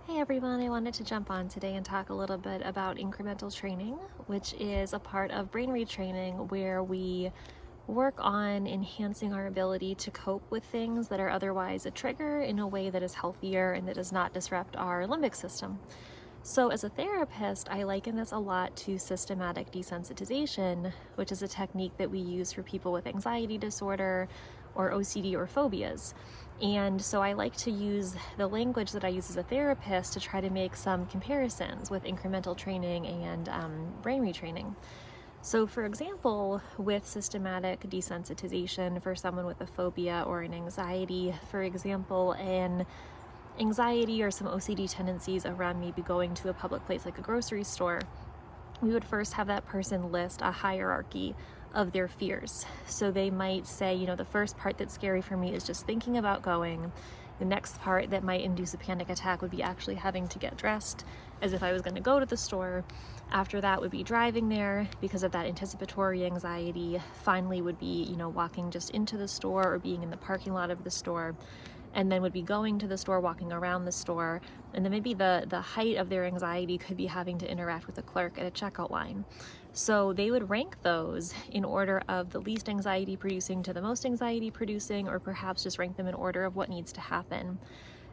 Hey everyone, I wanted to jump on today and talk a little bit about incremental training, which is a part of brain retraining where we work on enhancing our ability to cope with things that are otherwise a trigger in a way that is healthier and that does not disrupt our limbic system. So as a therapist, I liken this a lot to systematic desensitization, which is a technique that we use for people with anxiety disorder or OCD or phobias. And so I like to use the language that I use as a therapist to try to make some comparisons with incremental training and brain retraining. So for example, with systematic desensitization for someone with a phobia or an anxiety, for example, an anxiety or some OCD tendencies around maybe going to a public place like a grocery store, we would first have that person list a hierarchy of their fears. So they might say, the first part that's scary for me is just thinking about going. The next part that might induce a panic attack would be actually having to get dressed as if I was going to go to the store. After that would be driving there because of that anticipatory anxiety. Finally would be, walking just into the store or being in the parking lot of the store. And then would be going to the store, walking around the store. And then maybe the height of their anxiety could be having to interact with a clerk at a checkout line. So they would rank those in order of the least anxiety producing to the most anxiety producing, or perhaps just rank them in order of what needs to happen.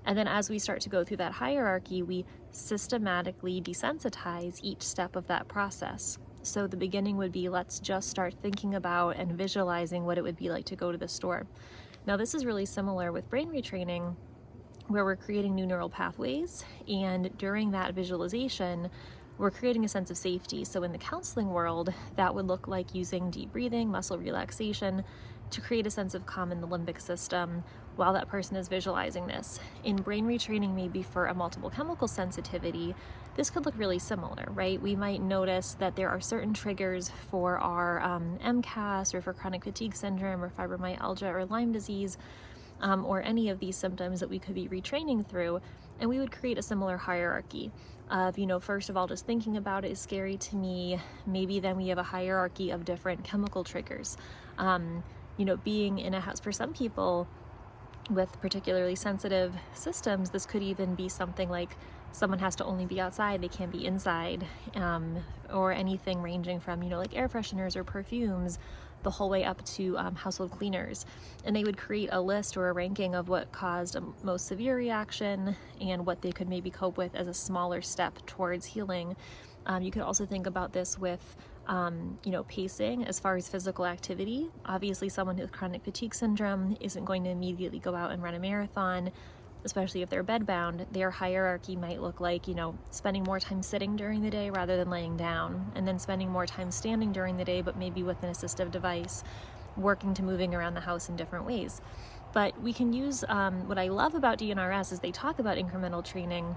And then as we start to go through that hierarchy, we systematically desensitize each step of that process. So the beginning would be, let's just start thinking about and visualizing what it would be like to go to the store. Now this is really similar with brain retraining, where we're creating new neural pathways, and during that visualization, we're creating a sense of safety. So in the counseling world, that would look like using deep breathing, muscle relaxation, to create a sense of calm in the limbic system while that person is visualizing this. In brain retraining, maybe for a multiple chemical sensitivity, this could look really similar, right? We might notice that there are certain triggers for our MCAS or for chronic fatigue syndrome or fibromyalgia or Lyme disease, or any of these symptoms that we could be retraining through, and we would create a similar hierarchy of, first of all, just thinking about it is scary to me. Maybe then we have a hierarchy of different chemical triggers. Being in a house, for some people with particularly sensitive systems, this could even be something like someone has to only be outside, they can't be inside, or anything ranging from, like air fresheners or perfumes, the whole way up to household cleaners. And they would create a list or a ranking of what caused a most severe reaction and what they could maybe cope with as a smaller step towards healing. You could also think about this with pacing as far as physical activity. Obviously, someone with chronic fatigue syndrome isn't going to immediately go out and run a marathon, especially if they're bedbound. Their hierarchy might look like, spending more time sitting during the day rather than laying down, and then spending more time standing during the day, but maybe with an assistive device, working to moving around the house in different ways. But we can use, what I love about DNRS is they talk about incremental training.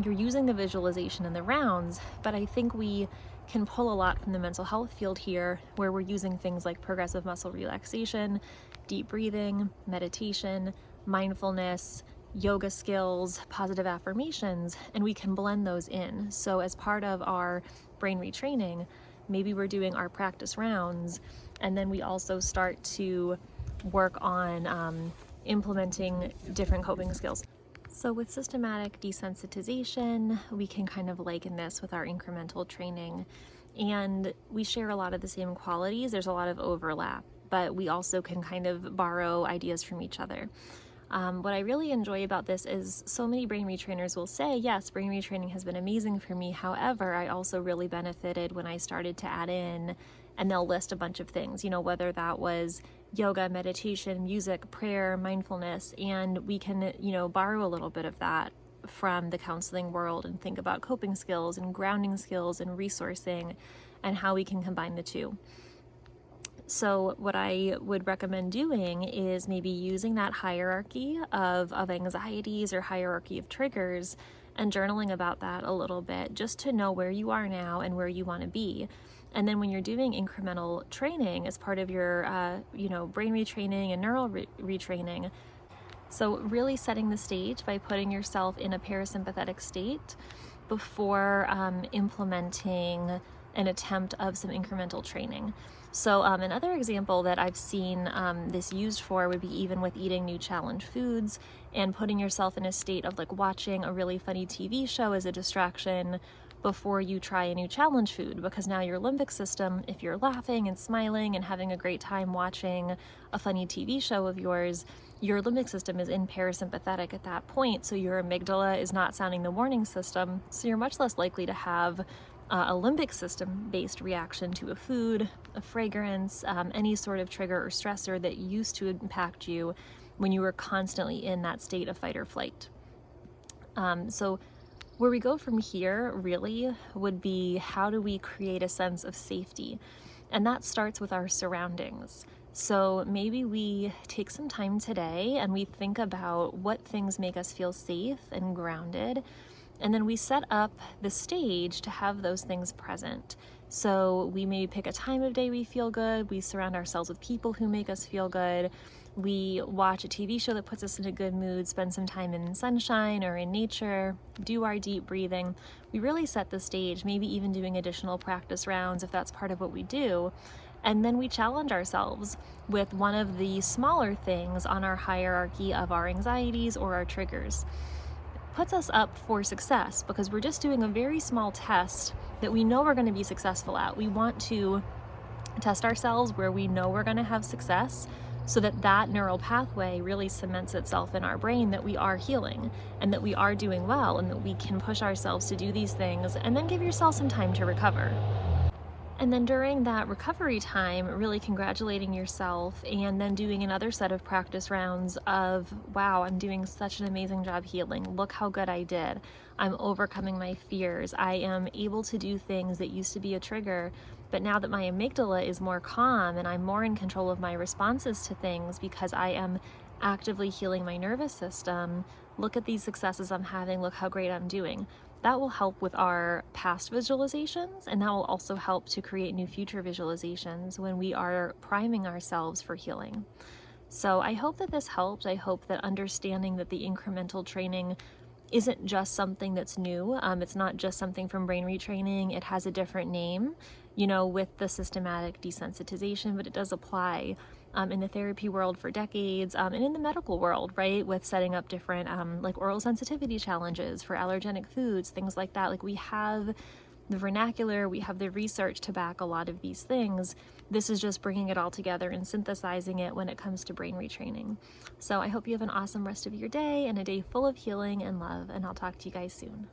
You're using the visualization and the rounds, but I think we can pull a lot from the mental health field here, where we're using things like progressive muscle relaxation, deep breathing, meditation, mindfulness, yoga skills, positive affirmations, and we can blend those in. So as part of our brain retraining, maybe we're doing our practice rounds, and then we also start to work on implementing different coping skills. So with systematic desensitization, we can kind of liken this with our incremental training, and we share a lot of the same qualities. There's a lot of overlap, but we also can kind of borrow ideas from each other. What I really enjoy about this is so many brain retrainers will say, yes, brain retraining has been amazing for me. However, I also really benefited when I started to add in, and they'll list a bunch of things, whether that was yoga, meditation, music, prayer, mindfulness, and we can, borrow a little bit of that from the counseling world and think about coping skills and grounding skills and resourcing and how we can combine the two. So what I would recommend doing is maybe using that hierarchy of anxieties or hierarchy of triggers and journaling about that a little bit, just to know where you are now and where you want to be. And then when you're doing incremental training as part of your, brain retraining and neural retraining, so really setting the stage by putting yourself in a parasympathetic state before implementing an attempt of some incremental training. So another example that I've seen this used for would be even with eating new challenge foods and putting yourself in a state of like watching a really funny TV show as a distraction before you try a new challenge food, because now your limbic system, if you're laughing and smiling and having a great time watching a funny TV show of yours, your limbic system is in parasympathetic at that point, so your amygdala is not sounding the warning system, so you're much less likely to have a limbic system based reaction to a food, a fragrance, any sort of trigger or stressor that used to impact you when you were constantly in that state of fight or flight. So where we go from here really would be, how do we create a sense of safety? And that starts with our surroundings. So maybe we take some time today and we think about what things make us feel safe and grounded, and then we set up the stage to have those things present. So we maybe pick a time of day we feel good, we surround ourselves with people who make us feel good, we watch a TV show that puts us in a good mood, spend some time in sunshine or in nature, do our deep breathing. We really set the stage, maybe even doing additional practice rounds if that's part of what we do. And then we challenge ourselves with one of the smaller things on our hierarchy of our anxieties or our triggers. Puts us up for success because we're just doing a very small test that we know we're going to be successful at. We want to test ourselves where we know we're going to have success, so that that neural pathway really cements itself in our brain that we are healing and that we are doing well and that we can push ourselves to do these things, and then give yourself some time to recover. And then during that recovery time, really congratulating yourself and then doing another set of practice rounds of, wow, I'm doing such an amazing job healing. Look how good I did. I'm overcoming my fears. I am able to do things that used to be a trigger, but now that my amygdala is more calm and I'm more in control of my responses to things because I am actively healing my nervous system, look at these successes I'm having, look how great I'm doing. That will help with our past visualizations, and that will also help to create new future visualizations when we are priming ourselves for healing. So I hope that this helped. I hope that understanding that the incremental training isn't just something that's new. It's not just something from brain retraining. It has a different name, with the systematic desensitization, but it does apply in the therapy world for decades, and in the medical world, right, with setting up different like oral sensitivity challenges for allergenic foods, things like that. Like, we have the vernacular, we have the research to back a lot of these things. This is just bringing it all together and synthesizing it when it comes to brain retraining. So I hope you have an awesome rest of your day and a day full of healing and love, and I'll talk to you guys soon.